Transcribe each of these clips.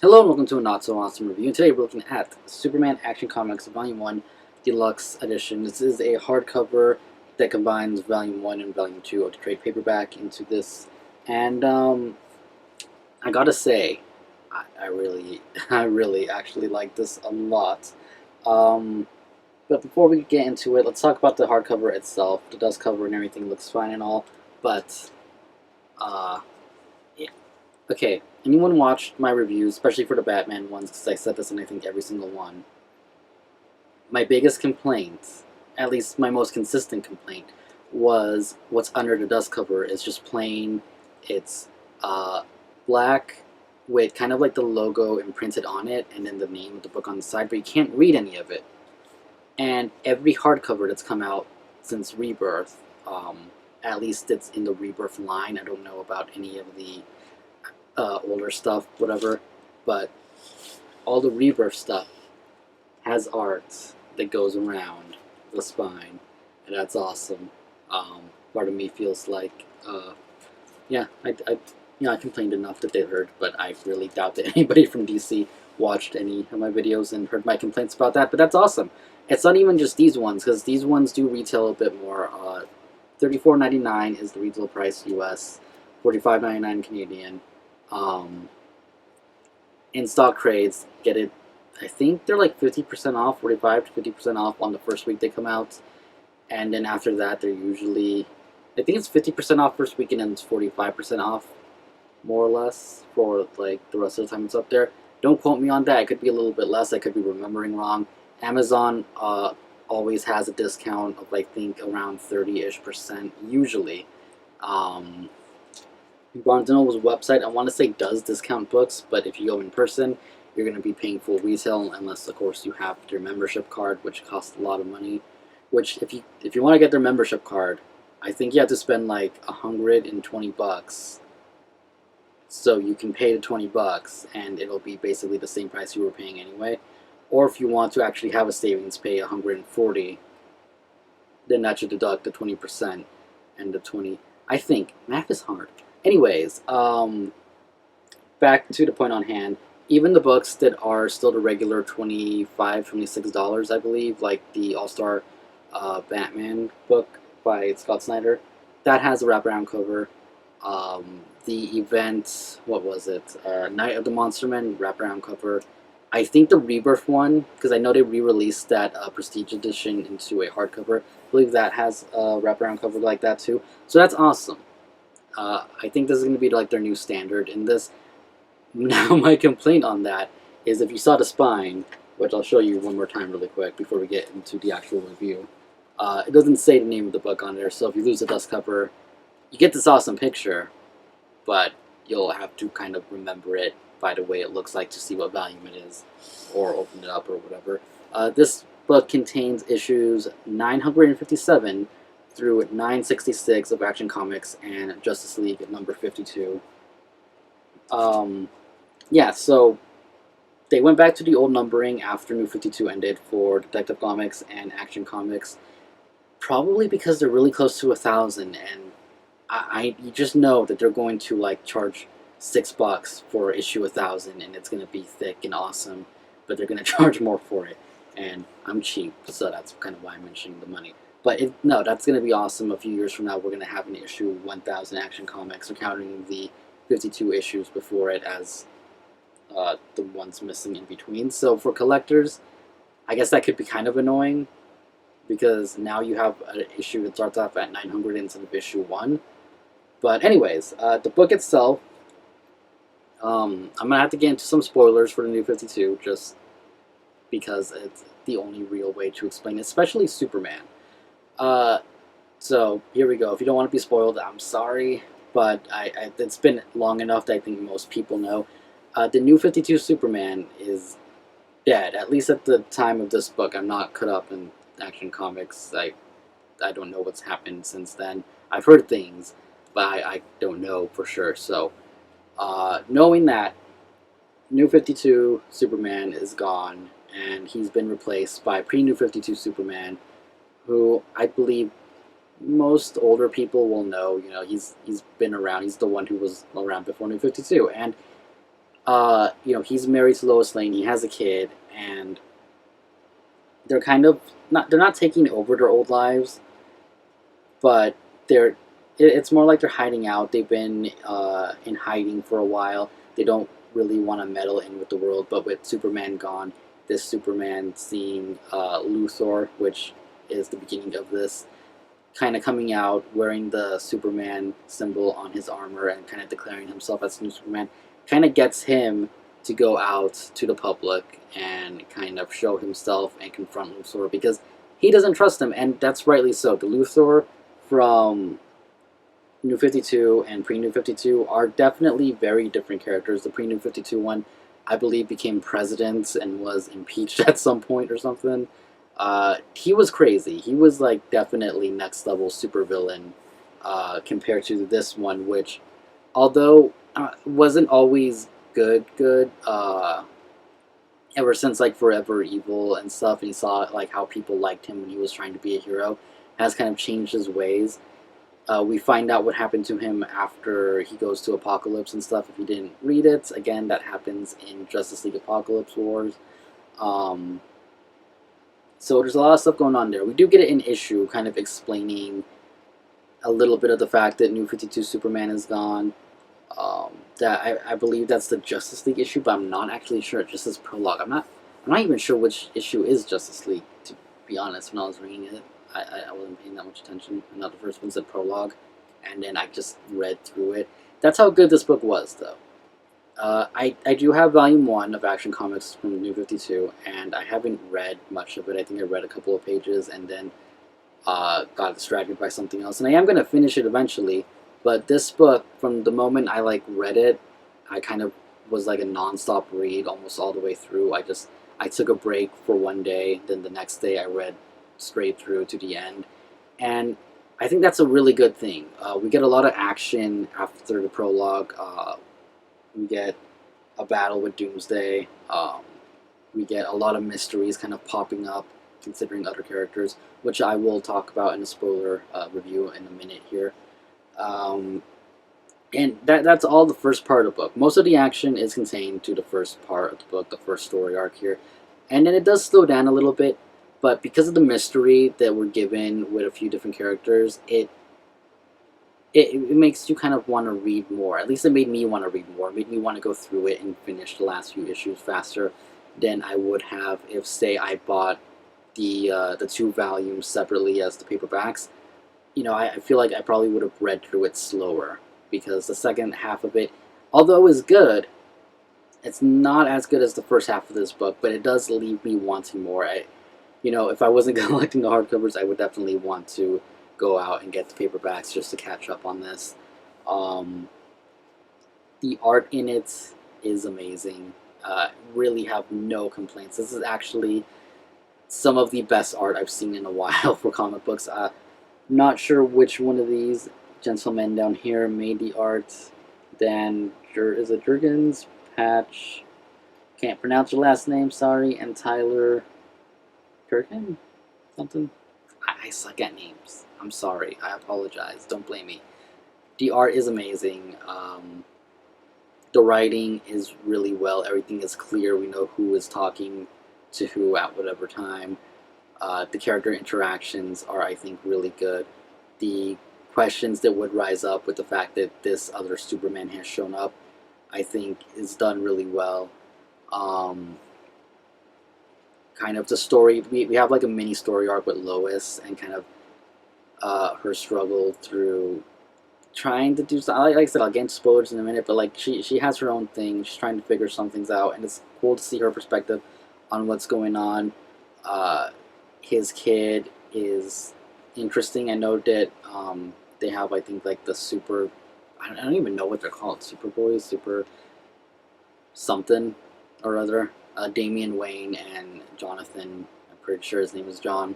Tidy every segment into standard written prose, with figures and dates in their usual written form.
Hello and welcome to a not so awesome review. Today we're looking at Superman Action Comics Volume 1 Deluxe Edition. This is a hardcover that combines Volume 1 and Volume 2 of the trade paperback into this. And I gotta say, I really, I really actually like this a lot. Um, but before we get into it, let's talk about the hardcover itself. The dust cover and everything looks fine and all, but uh, yeah. Okay, anyone watched my reviews, especially for the Batman ones, because I said this in I think every single one. My biggest complaint, at least my most consistent complaint, was what's under the dust cover is just plain. It's uh, black with kind of like the logo imprinted on it, and then the name of the book on the side, but you can't read any of it. And every hardcover that's come out since Rebirth, at least it's in the Rebirth line. I don't know about any of the older stuff, whatever, but all the Rebirth stuff has art that goes around the spine, and that's awesome. Part of me feels like, yeah, I complained enough that they heard, but I really doubt that anybody from DC watched any of my videos and heard my complaints about that. But that's awesome. It's not even just these ones, because these ones do retail a bit more. $34.99 is the retail price US, $45.99 Canadian. Um, in stock trades, get it. I think they're like 50% off, 45 to 50% off on the first week they come out, and then after that they're usually, I think it's 50% off first week and then it's 45% off, more or less, for like the rest of the time it's up there. Don't quote me on that. It could be a little bit less. I could be remembering wrong. Amazon always has a discount of I think around 30-ish% usually. Um, Barnes & Noble's website, I want to say, does discount books, but if you go in person, you're going to be paying full retail unless, of course, you have their membership card, which costs a lot of money. Which, if you want to get their membership card, I think you have to spend like $120, so you can pay the $20, and it'll be basically the same price you were paying anyway. Or if you want to actually have a savings, pay $140, then that should deduct the 20% and the 20. I think math is hard. Anyways, back to the point on hand. Even the books that are still the regular $25, $26, I believe, like the All Star Batman book by Scott Snyder, that has a wraparound cover. The event, what was it? Night of the Monster Men wraparound cover. I think the Rebirth one, because I know they re-released that Prestige edition into a hardcover. I believe that has a wraparound cover like that too. So that's awesome. I think this is going to be like their new standard in this. Now my complaint on that is if you saw the spine, which I'll show you one more time really quick before we get into the actual review, it doesn't say the name of the book on there, so if you lose the dust cover, you get this awesome picture, but you'll have to kind of remember it by the way it looks like to see what volume it is, or open it up or whatever. This book contains issues 957 through 966 of Action Comics and Justice League at number 52. Yeah, so they went back to the old numbering after New 52 ended for Detective Comics and Action Comics, probably because they're really close to 1,000, and you just know that they're going to like charge $6 for issue 1,000, and it's going to be thick and awesome, but they're going to charge more for it, and I'm cheap, so that's kind of why I'm mentioning the money. But no, that's going to be awesome. A few years from now, we're going to have an issue 1,000 Action Comics, or counting the 52 issues before it as the ones missing in between. So for collectors, I guess that could be kind of annoying, because now you have an issue that starts off at 900 instead of issue 1. But anyways, the book itself, I'm going to have to get into some spoilers for the New 52, just because it's the only real way to explain it, especially Superman. So here we go. If you don't want to be spoiled, I'm sorry, but it's been long enough that I think most people know. The New 52 Superman is dead, at least at the time of this book. I'm not caught up in Action Comics. I don't know what's happened since then. I've heard things, but I don't know for sure. So, knowing that, New 52 Superman is gone, and he's been replaced by pre-New 52 Superman, who I believe most older people will know. You know, he's been around. He's the one who was around before New 52, and he's married to Lois Lane. He has a kid, and they're kind of they're not taking over their old lives, but they're it's more like they're hiding out. They've been in hiding for a while. They don't really want to meddle in with the world, but with Superman gone, this Superman seeing Luthor, which is the beginning of this, kind of coming out wearing the Superman symbol on his armor and kind of declaring himself as new Superman, kind of gets him to go out to the public and kind of show himself and confront Luthor because he doesn't trust him, and that's rightly so. The Luthor from New 52 and pre-New 52 are definitely very different characters. The pre-New 52 one, I believe, became president and was impeached at some point or something. He was crazy. He was like definitely next level supervillain compared to this one, which, although wasn't always good. Ever since like Forever Evil and stuff, and he saw like how people liked him when he was trying to be a hero, has kind of changed his ways. We find out what happened to him after he goes to Apocalypse and stuff. If you didn't read it, again, that happens in Justice League Apocalypse Wars. So there's a lot of stuff going on there. We do get an issue kind of explaining a little bit of the fact that New 52 Superman is gone. That I believe that's the Justice League issue, but I'm not actually sure. It just says prologue. I'm not even sure which issue is Justice League, to be honest. When I was reading it, I wasn't paying that much attention. And now the first one said prologue, and then I just read through it. That's how good this book was, though. I do have Volume 1 of Action Comics from New 52, and I haven't read much of it. I think I read a couple of pages and then got distracted by something else. And I am going to finish it eventually, but this book, from the moment I read it, I kind of was like a non-stop read almost all the way through. I took a break for one day, then the next day I read straight through to the end. And I think that's a really good thing. We get a lot of action after the prologue. We get a battle with Doomsday. We get a lot of mysteries kind of popping up, considering other characters, which I will talk about in a spoiler review in a minute here. And that's all the first part of the book. Most of the action is contained to the first part of the book, the first story arc here. And then it does slow down a little bit, but because of the mystery that we're given with a few different characters, it makes you kind of want to read more. At least it made me want to read more. It made me want to go through it and finish the last few issues faster than I would have if, say, I bought the two volumes separately as the paperbacks. I feel like I probably would have read through it slower, because the second half of it, although is good, it's not as good as the first half of this book, but it does leave me wanting more. If I wasn't collecting the hardcovers, I would definitely want to go out and get the paperbacks just to catch up on this. The art in it is amazing. Really have no complaints. This is actually some of the best art I've seen in a while for comic books. Not sure which one of these gentlemen down here made the art. Is it Jurgens, Patch, can't pronounce your last name, sorry, and Tyler Kirkham? Something? I suck at names. I'm sorry. I apologize. Don't blame me. The art is amazing. The writing is really well. Everything is clear. We know who is talking to who at whatever time. The character interactions are, I think, really good. The questions that would rise up with the fact that this other Superman has shown up, I think, is done really well. Kind of the story, we have like a mini story arc with Lois and kind of her struggle through trying to do something. Like I said, I'll get into spoilers in a minute, but she has her own thing. She's trying to figure some things out, and it's cool to see her perspective on what's going on. His kid is interesting. I know that they have, I think, like the super, I don't even know what they're called, Superboys, super something or other. Damian Wayne and Jonathan, I'm pretty sure his name is John,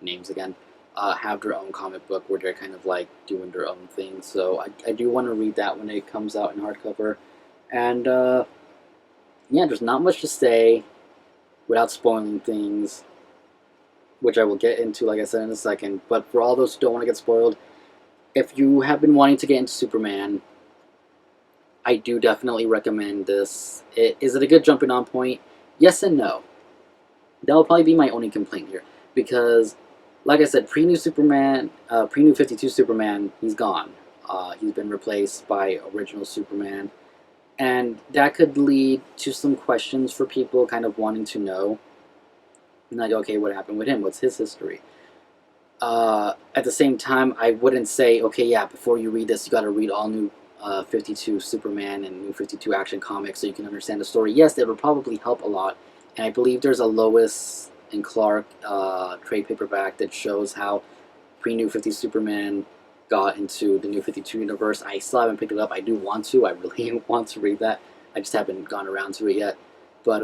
names again, have their own comic book where they're kind of like doing their own thing. So I do want to read that when it comes out in hardcover. And yeah, there's not much to say without spoiling things, which I will get into, like I said, in a second. But for all those who don't want to get spoiled, if you have been wanting to get into Superman, I do definitely recommend this. Is it a good jumping on point? Yes and no. That'll probably be my only complaint here, because, like I said, pre-new Superman, pre-new 52 Superman, he's gone. He's been replaced by original Superman, and that could lead to some questions for people kind of wanting to know, like, okay, what happened with him? What's his history? At the same time, I wouldn't say, okay, yeah, before you read this, you got to read all new 52 Superman and new 52 Action Comics so you can understand the story. Yes, it would probably help a lot, and I believe there's a Lois and Clark trade paperback that shows how pre-New 50 Superman got into the New 52 universe. I still haven't picked it up. I do want to. I really want to read that. I just haven't gone around to it yet. But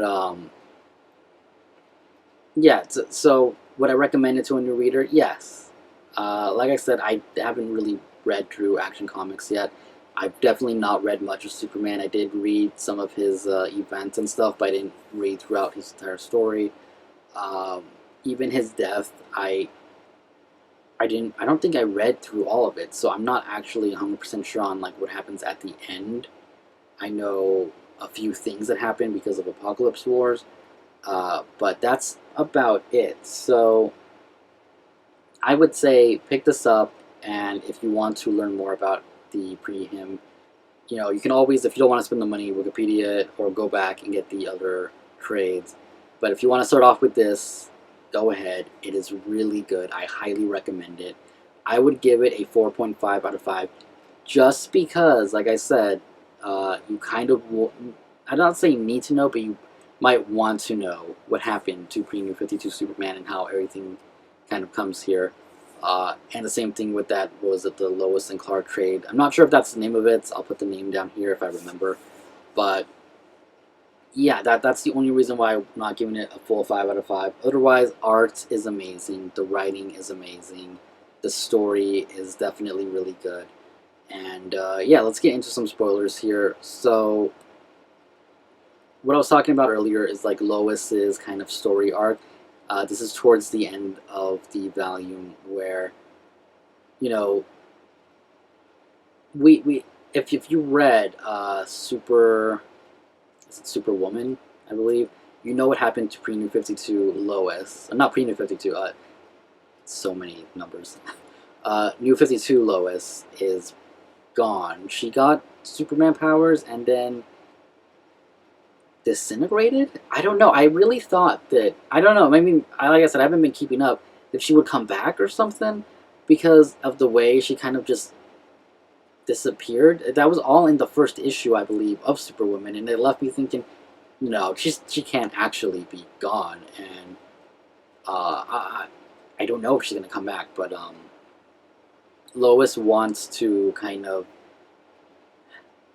yeah, so would I recommend it to a new reader? Yes. Like I said, I haven't really read through Action Comics yet. I've definitely not read much of Superman. I did read some of his events and stuff, but I didn't read throughout his entire story. Um, Even his death, I didn't. I don't think I read through all of it, so I'm not actually 100% sure on like what happens at the end. I know a few things that happen because of Apocalypse Wars, but that's about it. So I would say pick this up, and if you want to learn more about the pre-him, you can always, if you don't want to spend the money, Wikipedia it or go back and get the other trades. But if you want to start off with this, go ahead. It is really good. I highly recommend it. I would give it a 4.5 out of 5, just because, like I said, you kind of, I'm not saying need to know, but you might want to know what happened to Pre-New 52 Superman and how everything kind of comes here. And the same thing with that, was it the Lois and Clark trade? I'm not sure if that's the name of it. I'll put the name down here if I remember. But yeah, that's the only reason why I'm not giving it a full 5 out of 5. Otherwise, art is amazing. The writing is amazing. The story is definitely really good. And yeah, let's get into some spoilers here. So what I was talking about earlier is like Lois's kind of story arc. This is towards the end of the volume where, you know, we if you read is it Superwoman, I believe, you know what happened to Pre-New 52 Lois. Not Pre-New 52, so many numbers. New 52 Lois is gone. She got Superman powers and then disintegrated? I don't know. I really thought that, I don't know, maybe, like I said, I haven't been keeping up, that she would come back or something because of the way she kind of just disappeared. That was all in the first issue, I believe, of Superwoman, and it left me thinking, no, she can't actually be gone, and I don't know if she's gonna come back, but Lois wants to kind of,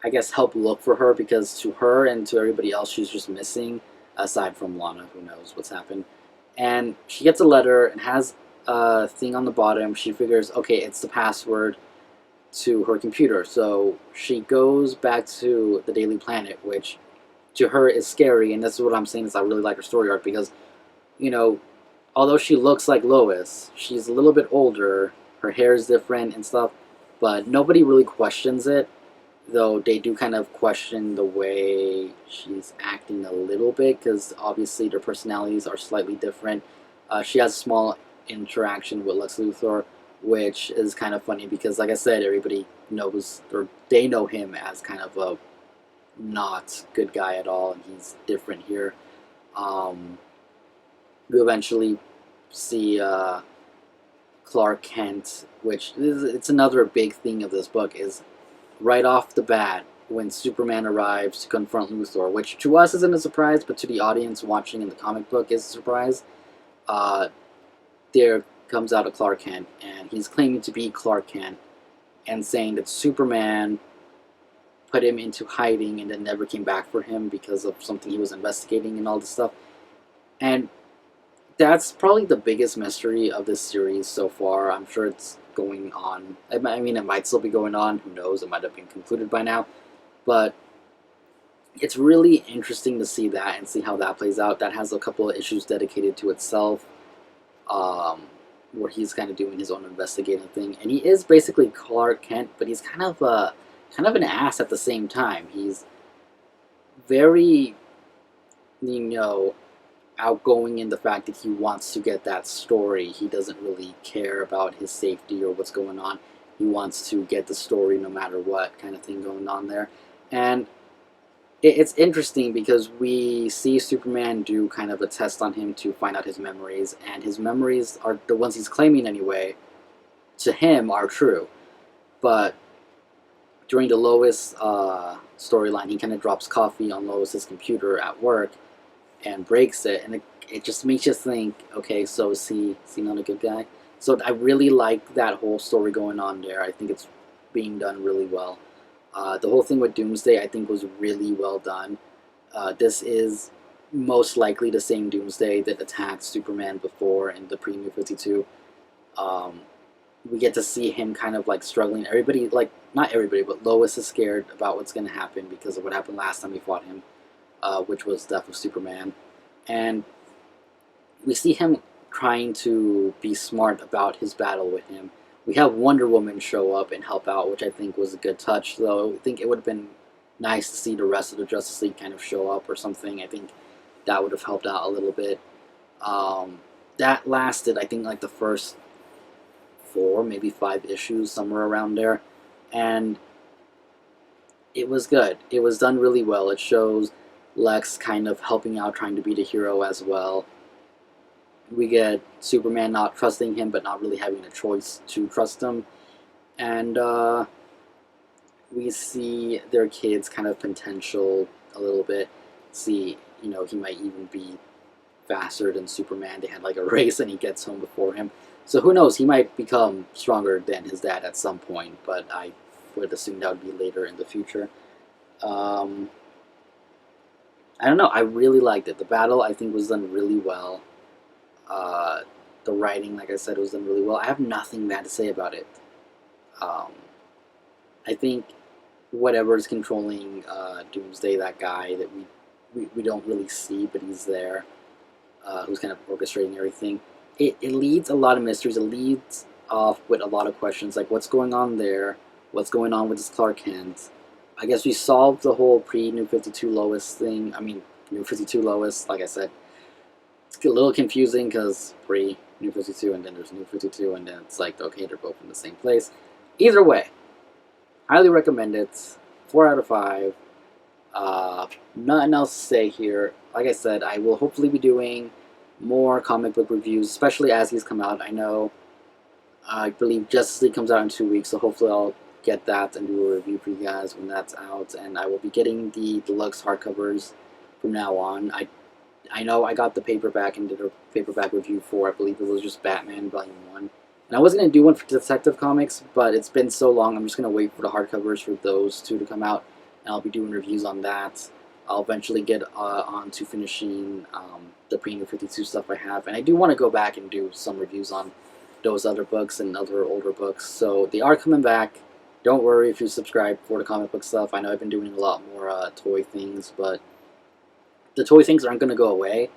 I guess, help look for her, because to her and to everybody else, she's just missing, aside from Lana, who knows what's happened. And she gets a letter and has a thing on the bottom. She figures, okay, it's the password to her computer. So she goes back to the Daily Planet, which to her is scary. And this is what I'm saying, is I really like her story arc, because, you know, although she looks like Lois, she's a little bit older, her hair is different and stuff, but nobody really questions it, though they do kind of question the way she's acting a little bit, because obviously their personalities are slightly different. She has a small interaction with Lex Luthor, which is kind of funny because, like I said, everybody knows, or they know him as kind of a not good guy at all, and he's different here. We eventually see Clark Kent, which it's another big thing of this book, is right off the bat when Superman arrives to confront Luthor, which to us isn't a surprise, but to the audience watching in the comic book is a surprise. There comes out a Clark Kent, and he's claiming to be Clark Kent, and saying that Superman put him into hiding and then never came back for him because of something he was investigating and all this stuff. And that's probably the biggest mystery of this series so far. I'm sure it's going on. I mean, it might still be going on. Who knows? It might have been concluded by now. But it's really interesting to see that and see how that plays out. That has a couple of issues dedicated to itself, where he's kind of doing his own investigating thing. And he is basically Clark Kent, but he's kind of kind of an ass at the same time. He's very, you know, outgoing in the fact that he wants to get that story. He doesn't really care about his safety or what's going on. He wants to get the story no matter what, kind of thing going on there. And it's interesting because we see Superman do kind of a test on him to find out his memories, and his memories are the ones he's claiming anyway, to him, are true. But during the Lois storyline, he kind of drops coffee on Lois's computer at work and breaks it, and it just makes you think, okay, so is he not a good guy? So I really like that whole story going on there. I think it's being done really well. The whole thing with Doomsday, I think, was really well done. This is most likely the same Doomsday that attacked Superman before in the pre-New 52. We get to see him kind of like struggling. Everybody, like, not everybody, but Lois is scared about what's going to happen because of what happened last time we fought him, which was Death of Superman. And we see him trying to be smart about his battle with him. We have Wonder Woman show up and help out, which I think was a good touch, though I think it would have been nice to see the rest of the Justice League kind of show up or something. I think that would have helped out a little bit. That lasted, I think, like the first 4, maybe 5 issues, somewhere around there. And it was good. It was done really well. It shows Lex kind of helping out, trying to be the hero as well. We get Superman not trusting him, but not really having a choice to trust him. And we see their kids' kind of potential a little bit. See, you know, he might even be faster than Superman. They had like a race and he gets home before him. So who knows, he might become stronger than his dad at some point, but I would assume that would be later in the future. I don't know, I really liked it. The battle, I think, was done really well. The writing, like I said, was done really well. I have nothing bad to say about it. I think whatever's controlling Doomsday, that guy that we don't really see, but he's there, who's kind of orchestrating everything. It leads a lot of mysteries. It leads off with a lot of questions, like what's going on there, what's going on with this Clark Kent. I guess we solved the whole pre-New 52 Lois thing. I mean, New 52 Lois, like I said, it's a little confusing because pre-New 52 and then there's New 52 and then it's like, okay, they're both in the same place. Either way, highly recommend it. 4 out of 5. Nothing else to say here. Like I said, I will hopefully be doing more comic book reviews, especially as these come out. I believe Justice League comes out in 2 weeks, so hopefully I'll get that and do a review for you guys when that's out. And I will be getting the deluxe hardcovers from now on. I know I got the paperback and did a paperback review for, I believe it was just Batman Volume 1. And I was going to do one for Detective Comics, but it's been so long, I'm just going to wait for the hardcovers for those 2 to come out, and I'll be doing reviews on that. I'll eventually get on to finishing the pre-New 52 stuff I have, and I do want to go back and do some reviews on those other books and other older books, so they are coming back. Don't worry if you subscribe for the comic book stuff. I know I've been doing a lot more toy things, but the toy things aren't going to go away,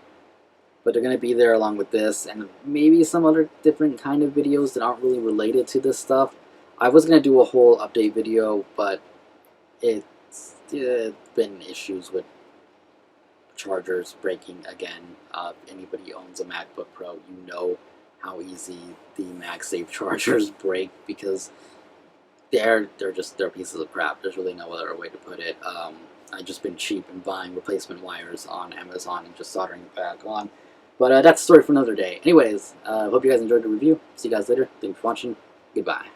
but they're going to be there along with this, and maybe some other different kind of videos that aren't really related to this stuff. I was going to do a whole update video, but it's been issues with chargers breaking again. If anybody owns a MacBook Pro, you know how easy the MagSafe chargers break because they're pieces of crap. There's really no other way to put it. I've just been cheap and buying replacement wires on Amazon and just soldering it back on. But that's a story for another day. Anyways, hope you guys enjoyed the review. See you guys later. Thanks for watching. Goodbye.